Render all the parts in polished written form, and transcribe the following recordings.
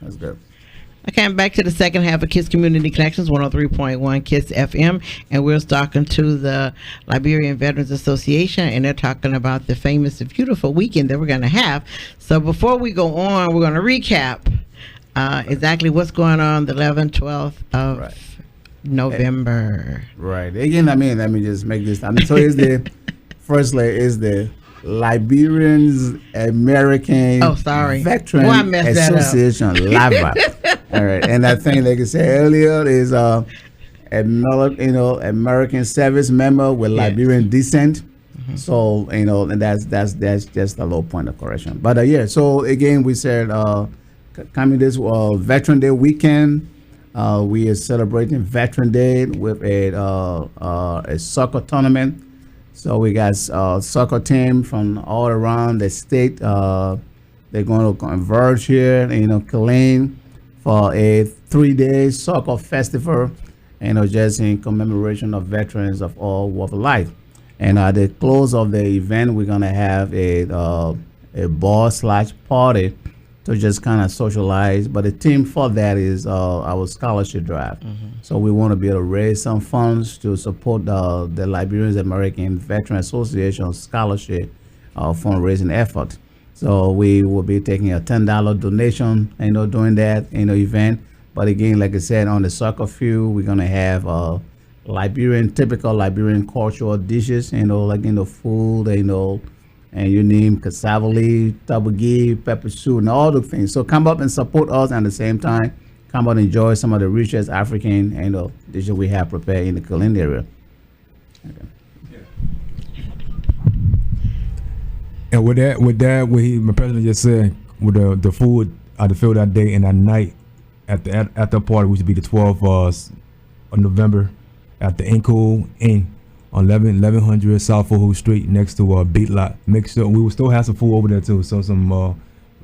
That's good. Okay, I'm back to the second half of KISS Community Connections, 103.1 KISS FM, and we're talking to the Liberian Veterans Association, and they're talking about the famous and beautiful weekend that we're going to have. So before we go on, we're going to recap exactly what's going on the 11th, 12th of November. Right. Again, let me just make this. So it's firstly is the Liberian American Veterans Association LAVA. All right, and I think, like I said earlier, is another American service member with Liberian descent. Mm-hmm. So and that's just a low point of correction. But so again, we said coming this Veteran Day weekend, we are celebrating Veteran Day with a soccer tournament. So we got soccer team from all around the state. They're going to converge here, Killeen, for a 3-day soccer festival, just in commemoration of veterans of all walks of life. And at the close of the event, we're gonna have a ball/party to just kind of socialize. But the theme for that is our scholarship drive. Mm-hmm. So we want to be able to raise some funds to support the Liberian American Veterans Association scholarship fundraising effort. So we will be taking a $10 donation, during that, event. But again, like I said, on the soccer field, we're gonna have typical Liberian cultural dishes, food, and you name cassava leaf, tabugi, pepper soup, and all the things. So come up and support us, and at the same time, come out and enjoy some of the richest African, dishes we have prepared in the Killeen area. Okay. And with that, my president just said, with the food at the field that day and that night at the party, which would be the 12th of November, at the Inco Inn on 1100 South Fort Street, next to Beat Lot. Make sure we will still have some food over there too. So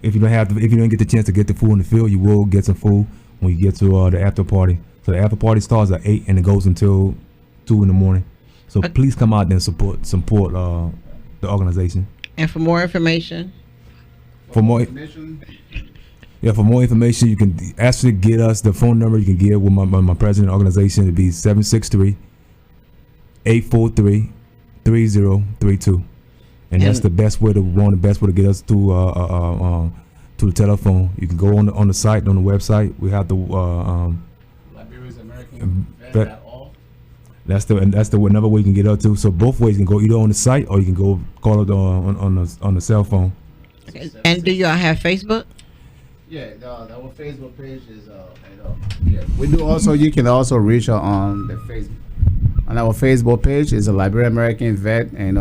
if you don't get the chance to get the food in the field, you will get some food when you get to the after party. So the after party starts at 8 and it goes until 2 in the morning. So please come out and support the organization. And for more information? For more information, you can actually get us the phone number. You can get with my president of the organization. It'd be 763-843-3032, and that's the best way to get us to the telephone. You can go on the site, on the website. We have the Liberian American Veterans. That's the another way you can get up to. So both ways, you can go either on the site or you can go call it on the cell phone. Okay. And do y'all have Facebook? Yeah, our Facebook page is we do also. You can also reach out on the Facebook. On our Facebook page is a Liberian American Vet, and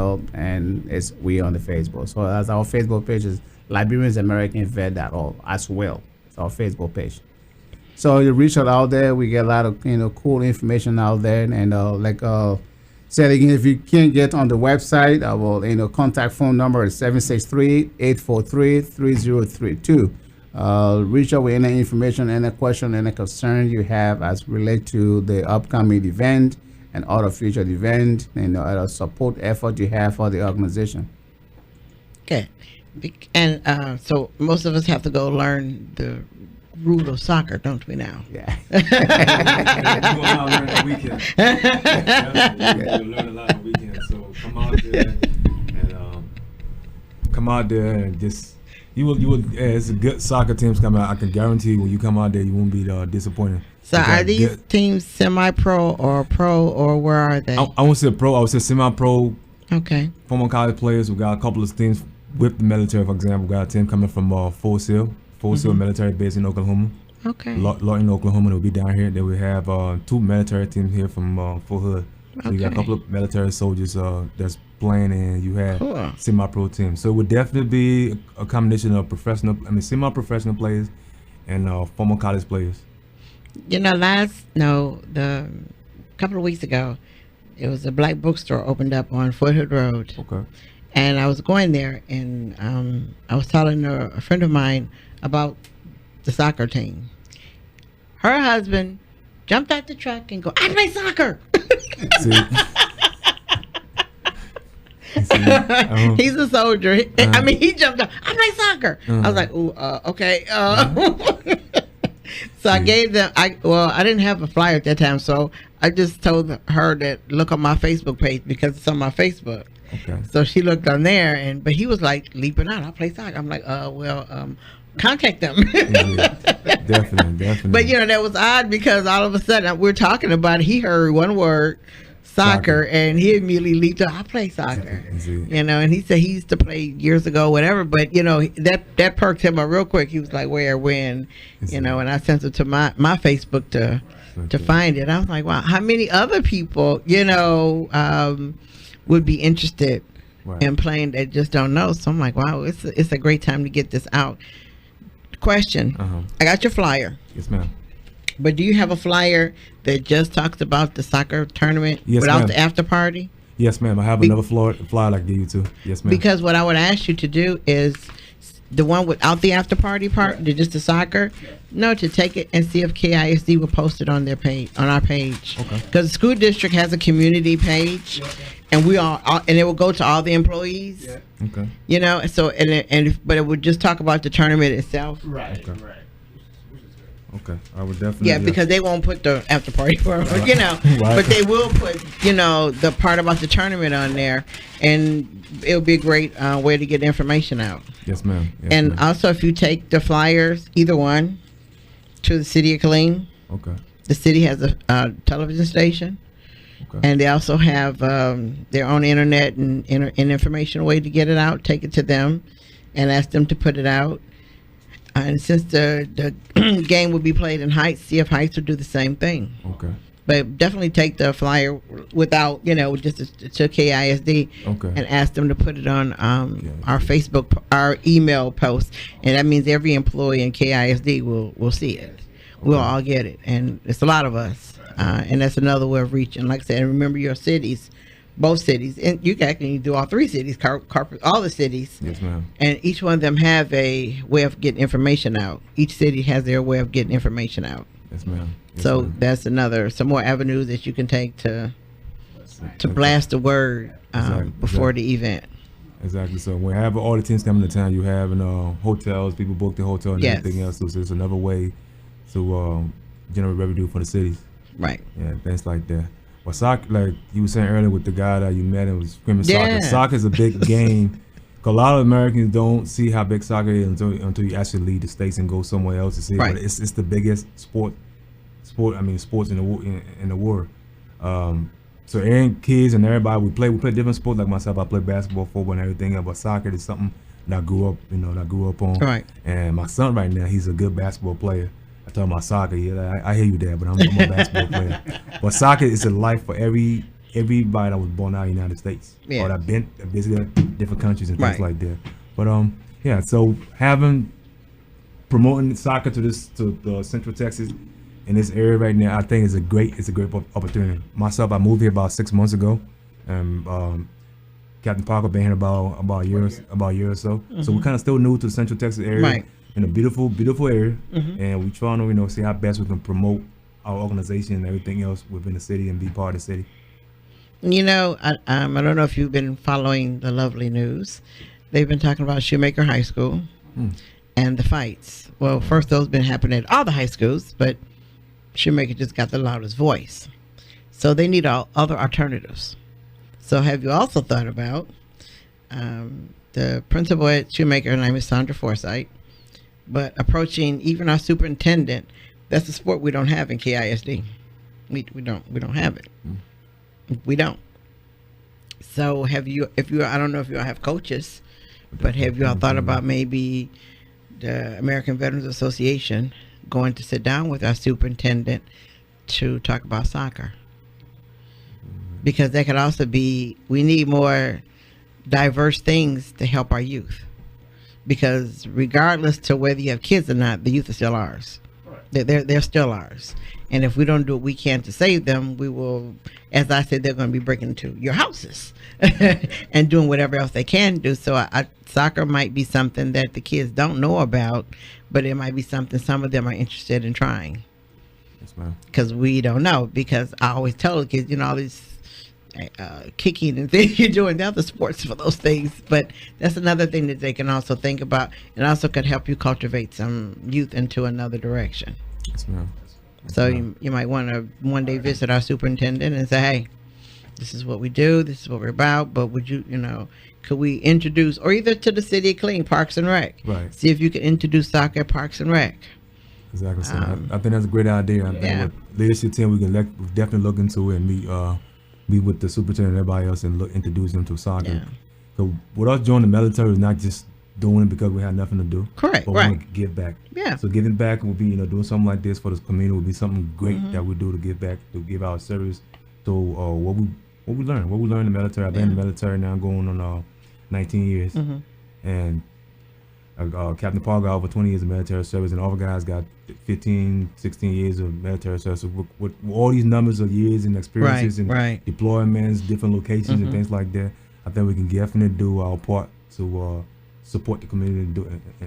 it's we on the Facebook. So as our Facebook page is Liberian American Vet as well. It's our Facebook page. So you reach out there, we get a lot of cool information out there, and said again, if you can't get on the website, our contact phone number is 763-843-3032. Reach out with any information, any question, any concern you have as relate to the upcoming event and other future event, and other support effort you have for the organization. Okay, and so most of us have to go learn the rule of soccer, don't we now? Yeah. You'll learn that weekend. You'll learn a lot on weekends. So come out there and just you will. It's a good soccer teams coming out. I can guarantee you, when you come out there, you won't be disappointed. So are these teams semi-pro or pro, or where are they? I won't say pro. I would say semi-pro. Okay. Former college players. We got a couple of teams with the military. For example, we got a team coming from Full Sail military base in Oklahoma. Okay. Lawton, Oklahoma. They'll be down here. Then we have 2 military teams here from Fort Hood. So you got a couple of military soldiers that's playing, and you have semi-pro teams. So it would definitely be a combination of semi-professional players and former college players. The couple of weeks ago, it was a black bookstore opened up on Fort Hood Road. Okay. And I was going there, and I was telling a friend of mine about the soccer team. Her husband jumped out the truck and go, "I play soccer." He's a soldier. I mean, he jumped up. "I play soccer." I was like, "Ooh, okay." So I gave them. I didn't have a flyer at that time, so I just told her that look on my Facebook page because it's on my Facebook. Okay. So she looked on there, but he was like leaping out. I play soccer. I'm like, contact them. Definitely. But that was odd because all of a sudden we're talking about it. He heard one word, soccer, and he immediately leaped out. I play soccer. And he said he used to play years ago, whatever. But that perked him up real quick. He was like, where, when, and I sent it to my Facebook to find it. I was like, wow, how many other people would be interested in playing that just don't know? So I'm like, wow, it's a great time to get this out. Question: I got your flyer. Yes, ma'am. But do you have a flyer that just talks about the soccer tournament without the after party? Yes, ma'am. I have another flyer I can give you too. Yes, ma'am. Because what I would ask you to do is the one without the after party part, just the soccer. No, to take it and see if KISD will post it on their page, on our page. Okay. Because the school district has a community page, and and it will go to all the employees. Okay. So but it would just talk about the tournament itself. Right. Okay, I would definitely. Yeah, because they won't put the after party for but they will put the part about the tournament on there, and it'll be a great way to get information out. Yes, ma'am. And also, if you take the flyers, either one, to the city of Killeen. Okay. The city has a television station. Okay. And they also have their own internet and information way to get it out. Take it to them and ask them to put it out. And since the game will be played in Heights, see if Heights will do the same thing. Okay. But definitely take the flyer without, just to KISD and ask them to put it on our Facebook, our email post. And that means every employee in KISD will see it. Okay. We'll all get it. And it's a lot of us. And that's another way of reaching. Like I said, remember your cities, both cities. And you can actually do all three cities, all the cities. Yes, ma'am. And each one of them have a way of getting information out. Each city has their way of getting information out. Yes, ma'am. So that's some more avenues that you can take to blast the word before the event. Exactly. So when you have all the teams coming to town, you have hotels, people book the hotel and everything else. So there's another way to generate revenue for the cities. Right. Yeah, things like that. Well, soccer, like you were saying earlier with the guy that you met and was screaming soccer. Soccer is a big game. Cause a lot of Americans don't see how big soccer is until you actually leave the States and go somewhere else to see it. But it's the biggest sports in the world. So kids and everybody, we play different sports. Like myself, I play basketball, football, and everything else. But soccer is something that I grew up on. Right. And my son right now, he's a good basketball player. I talk about soccer. Yeah, I hear you, Dad, but I'm a basketball player. But soccer is a life for everybody that was born out in the United States, or that visited different countries and things like that. But so promoting soccer to Central Texas in this area right now, I think is a great opportunity. Myself, I moved here about 6 months ago, and Captain Parker been here about a year or so. Mm-hmm. So we're kind of still new to the Central Texas area. Right. In a beautiful area, and we trying to see how best we can promote our organization and everything else within the city and be part of the city. I don't know if you've been following the lovely news. They've been talking about Shoemaker High School and the fights. Well, first those been happening at all the high schools, but Shoemaker just got the loudest voice. So they need other alternatives. So have you also thought about the principal at Shoemaker, her name is Sandra Forsythe, but approaching even our superintendent? That's a sport we don't have in KISD. We don't have it. We don't. So I don't know if you all have coaches, but have you all thought about maybe the American Veterans Association going to sit down with our superintendent to talk about soccer? Because that could also we need more diverse things to help our youth. Because regardless to whether you have kids or not, the youth are still ours. They're still ours. And if we don't do what we can to save them, we will, as I said, they're going to be breaking into your houses and doing whatever else they can do. So soccer might be something that the kids don't know about, but it might be something some of them are interested in trying. Yes, ma'am. Because we don't know. Because I always tell the kids, all these kicking and things you're doing the other sports for those things, but that's another thing that they can also think about, and also could help you cultivate some youth into another direction. Yes, ma'am. So you might want to one day visit our superintendent and say, hey, this is what we do, this is what we're about, but would you, could we introduce, or either to the city of Killeen, Parks and Rec, Right. see if you could introduce soccer at Parks and Rec. Exactly. So I think that's a great idea. I think with leadership team, we can definitely look into it and meet with the superintendent and everybody else and introduce them to soccer. Yeah. So with us joining the military is not just doing it because we have nothing to do. Correct. But we Right. want to give back. Yeah. So giving back will be, doing something like this for this community would be something great that we do to give back, to give our service. So what we learned in the military. I've been in the military now going on 19 years, and Captain Paul got over 20 years of military service, and all the guys got 15, 16 years of military service. So with all these numbers of years and experiences and deployments, different locations and things like that, I think we can definitely do our part to support the community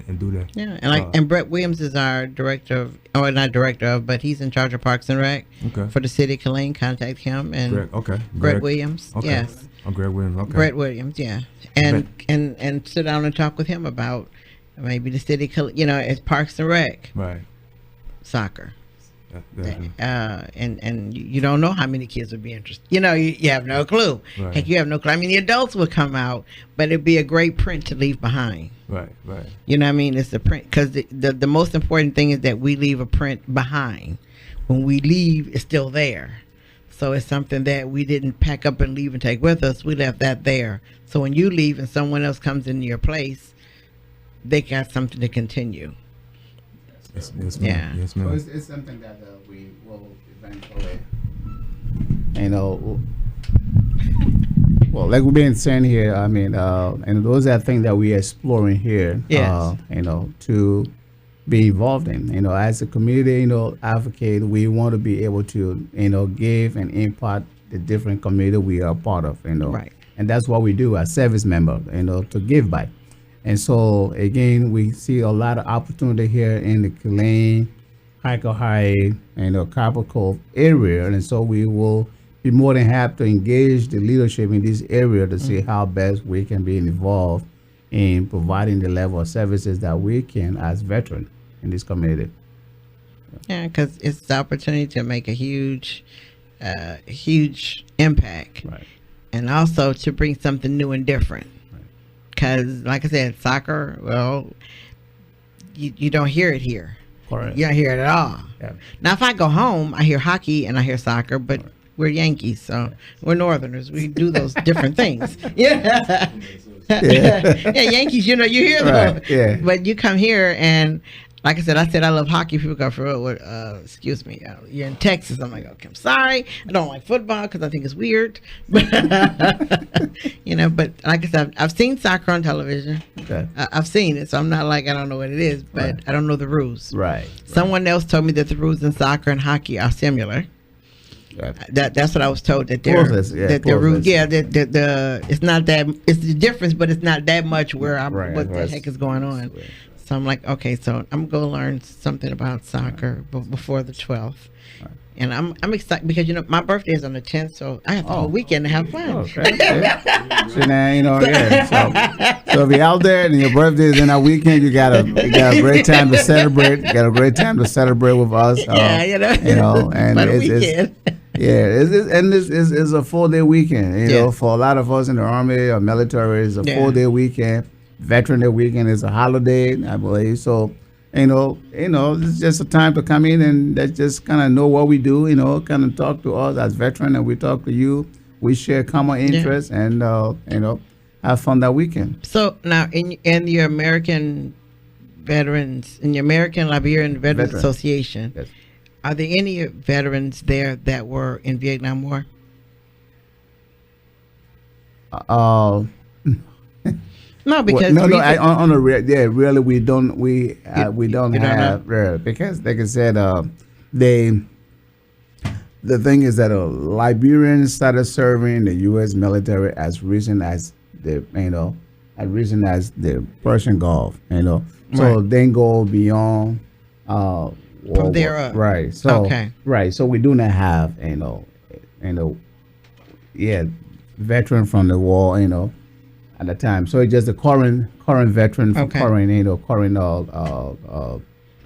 and do that. Yeah, and Brett Williams is our director of, or not director of, but he's in charge of Parks and Rec for the city of Killeen. Contact him and Brett Williams. Okay. Yes. Oh, Greg Williams. Okay. Brett Williams. Yeah, and sit down and talk with him about maybe the city, as Parks and Rec. Right. Soccer. Definitely. And you don't know how many kids would be interested. You have no clue. Right. Heck, you have no clue. I mean, the adults would come out, but it'd be a great print to leave behind. Right. You know what I mean? It's the print, because the most important thing is that we leave a print behind. When we leave, it's still there. So it's something that we didn't pack up and leave and take with us. We left that there. So when you leave and someone else comes into your place, they got something to continue. Yes, ma'am. Yes, ma'am. So it's something that we will eventually, well, like we've been saying here, I mean, and those are things that we're exploring here, Yes. To be involved in. As a community, advocate, we want to be able to, give and impart the different community we are part of, Right. And that's what we do as service member, to give back. And so, again, we see a lot of opportunity here in the Killeen, Hiker High, Copper Cove area. And so we will be more than happy to engage the leadership in this area to see how best we can be involved in providing the level of services that we can as veterans in this community. Yeah, because it's the opportunity to make a huge impact. Right. And also to bring something new and different. Because, like I said, soccer, well, you don't hear it here. Correct. You don't hear it at all. Yeah. Now, if I go home, I hear hockey and I hear soccer, but we're Yankees, so we're Northerners. We do those different things. Yeah. Yeah, Yankees, you hear them. Right, yeah. But you come here and, like I said I love hockey. People go, for real, excuse me, you're in Texas. I'm like, okay, I'm sorry. I don't like football because I think it's weird. But, but like I said, I've seen soccer on television. Okay. I've seen it, so I'm not like I don't know what it is, but Right. I don't know the rules. Right. Someone else told me that the rules in soccer and hockey are similar. Yeah. That's what I was told, that they're Closest, yeah, that the rules, closest. the it's not that, it's the difference, but it's not that much where Right, what the right. heck is going on. Right. So I'm like, okay, so I'm gonna learn something about soccer before the 12th. Right. And I'm excited because my birthday is on the 10th, so I have the whole weekend to have fun. Okay. Yeah. So now yeah. So if you're out there and your birthday is in our weekend, you got a great time to celebrate. You got a great time to celebrate with us. Yeah, and What a it's weekend. it's a 4-day weekend. For a lot of us in the Army or military, it's a 4-day weekend. Veteran Day weekend is a holiday, I believe. So, it's just a time to come in and just kind of know what we do. Kind of talk to us as veterans, and we talk to you. We share common interests, and have fun that weekend. So now, in your American veterans, in your American Liberian Veterans Association, Yes. are there any veterans there that were in Vietnam War? No, because on the really we don't have because like I said, the thing is that Liberians started serving the U.S. military as recent as the Persian Gulf, so Right. then go beyond From there up. right. So Okay. right, so we do not have veteran from the war, at the time. So it's just a current veteran from Okay. current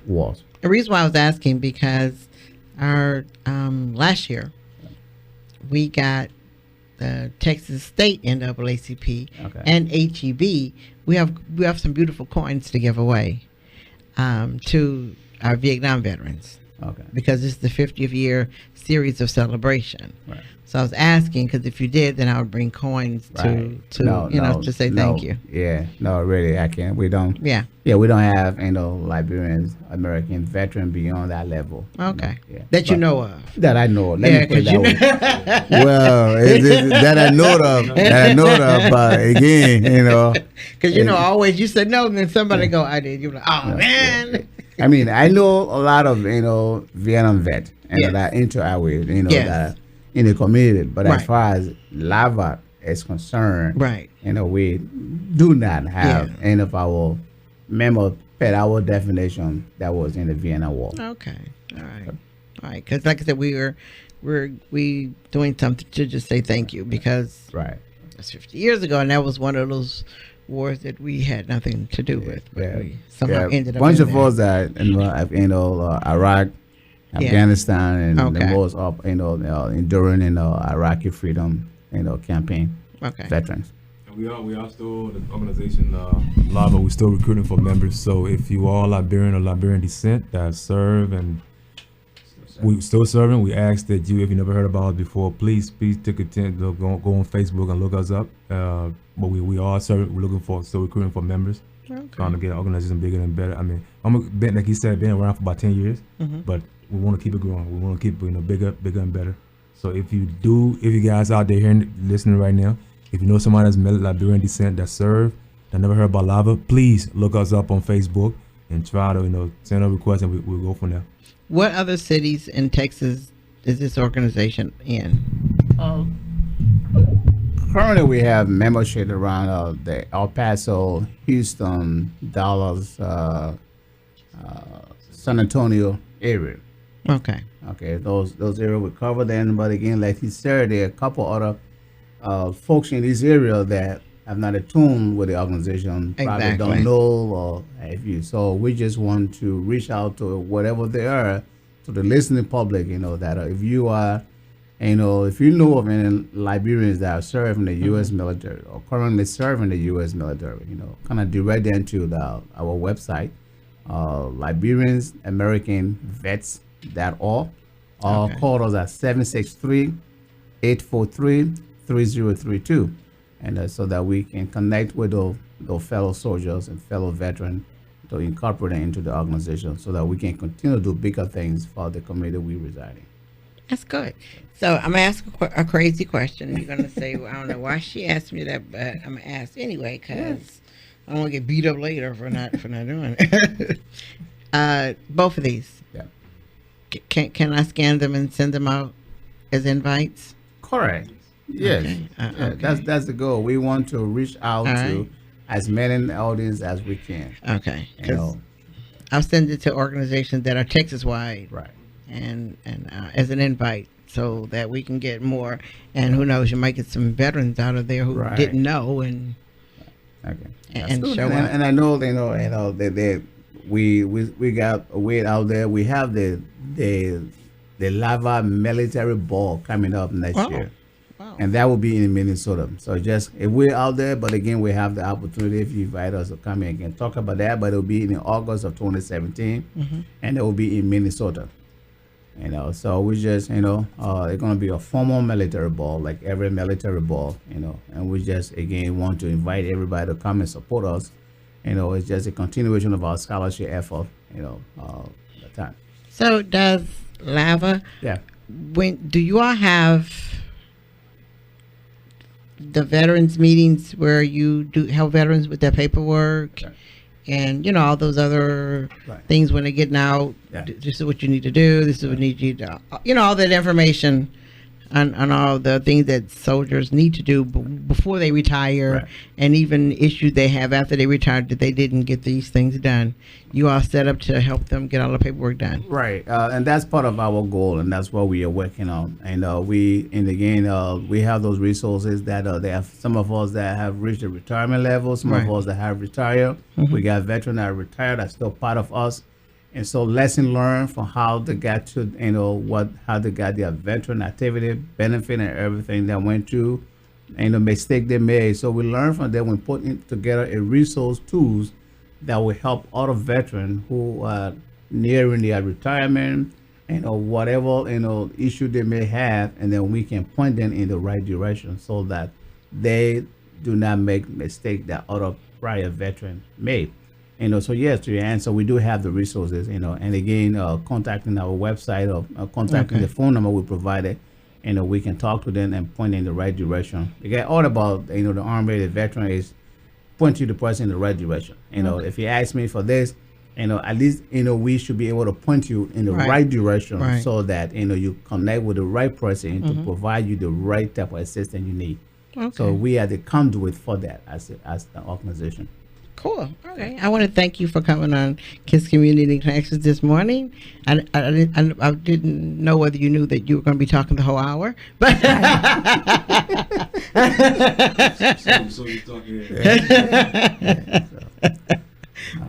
wars. The reason why I was asking, because our last year we got the Texas State NAACP and HEB. We have some beautiful coins to give away to our Vietnam veterans. Okay. Because it's the 50th year series of celebration. Right. So I was asking, because if you did, then I would bring coins to to say thank you. Yeah, no, really, I can't. We don't. Yeah. Yeah, we don't have Liberians, American veteran beyond that level. Okay. Yeah. That you know of. That I know of. Let me put it Yeah, that way. Well, that I know of. That I know of. But again, Because always you said no, and then somebody go, I did. You're like, oh man. I mean, I know a lot of Vietnam vet and that interact with that in the community. But as far as lava is concerned, we do not have any of our members per our definition that was in the Vietnam War. Okay, all right. Because like I said, we doing something to just say thank you, because it's 50 years ago, and that was one of those wars that we had nothing to do with, but we somehow ended up. Bunch of us that Iraq, Afghanistan, and the most of enduring Iraqi freedom campaign veterans. And we are still the organization Lava. We're still recruiting for members. So if you are Liberian or Liberian descent that serve and we still serving, we ask that you, if you never heard about us before, please take a chance to go on Facebook and look us up. But we are serving. We're looking for still recruiting for members, trying to get our organization bigger and better. I mean, like he said, been around for about 10 years, but we want to keep it growing. We want to keep bigger and better. So if you guys out there hearing, listening right now, if you know somebody that's Liberian descent that serve, that never heard about Lava, please look us up on Facebook and try to send a request, and we'll go from there. What other cities in Texas is this organization in? Currently, we have membership around the El Paso, Houston, Dallas, San Antonio area. Okay, those areas we cover then. But again, like he said, there are a couple other folks in this area that have not attuned with the organization, probably don't know or have you. So we just want to reach out to whatever they are, to the listening public, that if you are, if you know of any Liberians that are serving the U.S. military or currently serving the U.S. military, kind of direct them to our website, Liberians American Vets.org, or call us at 763-843-3032. And so that we can connect with those fellow soldiers and fellow veterans to incorporate them into the organization, so that we can continue to do bigger things for the community we reside in. That's good. So I'm going to ask a crazy question. You're going to say, well, I don't know why she asked me that, but I'm going to ask anyway, because I don't want to get beat up later for not doing it. Both of these. Yeah. Can I scan them and send them out as invites? Correct. Yes. That's the goal. We want to reach out to as many audience as we can. Okay. I'll send it to organizations that are Texas-wide. Right. And as an invite, so that we can get more. And who knows, you might get some veterans out of there who didn't know and show up. And I know that we got a way out there. We have the Lava Military Ball coming up next year. Wow. And that will be in Minnesota. So just if we're out there, but again, we have the opportunity, if you invite us to come in and talk about that, but it will be in August of 2017, and it will be in Minnesota. So we just, it's going to be a formal military ball, like every military ball, and we just, again, want to invite everybody to come and support us. It's just a continuation of our scholarship effort, the time. So does Lava, do you all have the veterans meetings where you do help veterans with their paperwork and all those other things when they're getting out? This is what you need to do, this is what you need to all that information on all the things that soldiers need to do before they retire, and even issues they have after they retired that they didn't get these things done. You are set up to help them get all the paperwork done. Right, and that's part of our goal, and that's what we are working on. And we have those resources that they have. Some of us that have reached the retirement level, some of us that have retired. We got veterans that are retired that's still part of us. And so lesson learned from how they got to, how they got their veteran activity, benefit and everything they went through, and the mistake they made. So we learn from them when putting together a resource tools that will help other veterans who are nearing their retirement, whatever, issue they may have, and then we can point them in the right direction so that they do not make mistake that other prior veteran made. So yes, to your answer, we do have the resources, and again, contacting our website or contacting the phone number we provided, we can talk to them and point in the right direction. Again, all about, the Army, the veteran is point you the person in the right direction. If you ask me for this, at least, we should be able to point you in the right direction so that, you connect with the right person to provide you the right type of assistance you need. Okay. So we are the conduit for that as the organization. Cool. Okay. I want to thank you for coming on KISS Community Connections this morning. I didn't know whether you knew that you were going to be talking the whole hour, but so you're talking.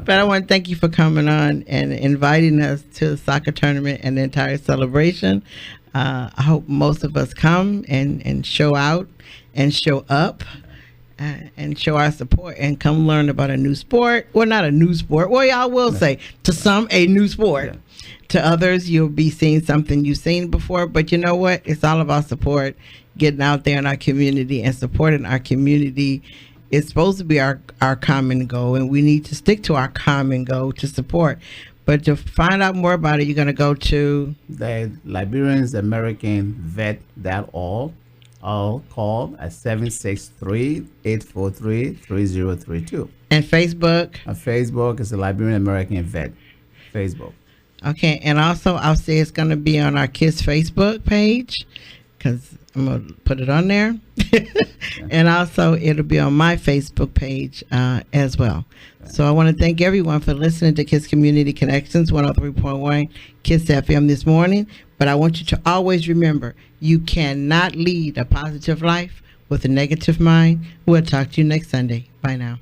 But I want to thank you for coming on and inviting us to the soccer tournament and the entire celebration. I hope most of us come and show out and show up. And show our support and come learn about a new sport. Well, not a new sport. Well, I will say to some a new sport. Yeah. To others, you'll be seeing something you've seen before. But you know what? It's all about support, getting out there in our community and supporting our community. It's supposed to be our common goal, and we need to stick to our common goal to support. But to find out more about it, you're going to go to the Liberian American Vet.org. I'll call at 763-843-3032. And Facebook? Facebook is the Liberian American Vet. Facebook. Okay, and also I'll say it's going to be on our KISS Facebook page because I'm going to put it on there. And also it'll be on my Facebook page as well. So I want to thank everyone for listening to KISS Community Connections 103.1 KISS FM this morning. But I want you to always remember, you cannot lead a positive life with a negative mind. We'll talk to you next Sunday. Bye now.